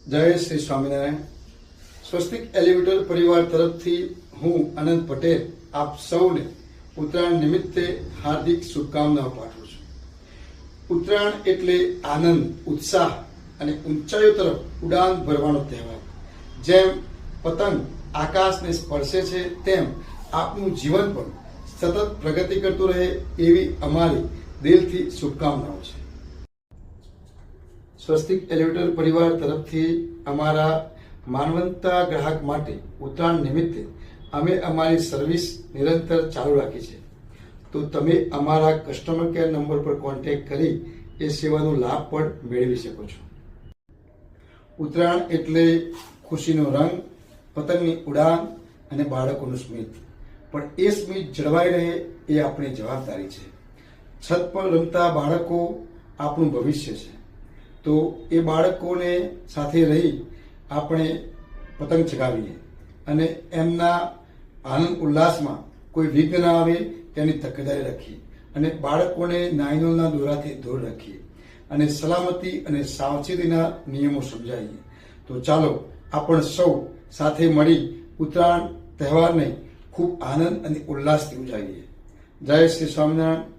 જય શ્રી સ્વામિનારાયણ. સ્વસ્તિક એલિવેટર પરિવાર તરફથી હું આનંદ પટેલ આપ સૌને ઉત્તરાયણ નિમિત્તે હાર્દિક શુભકામનાઓ પાઠવું છું. ઉત્તરાયણ એટલે આનંદ, ઉત્સાહ અને ઊંચાઈઓ તરફ ઉડાન ભરવાનો તહેવાર. જેમ પતંગ આકાશને સ્પર્શે છે તેમ આપનું જીવન પણ સતત પ્રગતિ કરતું રહે એવી અમારી દિલથી શુભકામનાઓ છે. સ્વસ્તિક એલિવેટર પરિવાર તરફથી અમારા માનવંતા ગ્રાહક માટે ઉત્તરાયણ નિમિત્તે અમે અમારી સર્વિસ નિરંતર ચાલુ રાખી છે. તો તમે અમારા કસ્ટમર કેર નંબર પર કોન્ટેક્ટ કરી એ સેવાનો લાભ પણ મેળવી શકો છો. ઉત્તરાયણ એટલે ખુશીનો રંગ, પતંગની ઉડાન અને બાળકોનું સ્મિત. પણ એ સ્મિત જળવાઈ રહે એ આપણી જવાબદારી છે. છત પર રમતા બાળકો આપણું ભવિષ્ય છે. તો એ બાળકોને સાથે રહી આપણે પતંગ ચગાવીએ અને એમના આનંદ ઉલ્લાસમાં કોઈ વિઘ્ન ના આવે તેની તકેદારી રાખીએ અને બાળકોને નાયલોનના દોરાથી દૂર રાખીએ અને સલામતી અને સાવચેતીના નિયમો સમજાવીએ. તો ચાલો આપણે સૌ સાથે મળી ઉત્તરાયણ તહેવારને ખૂબ આનંદ અને ઉલ્લાસથી ઉજવીએ. જય શ્રી સ્વામિનારાયણ.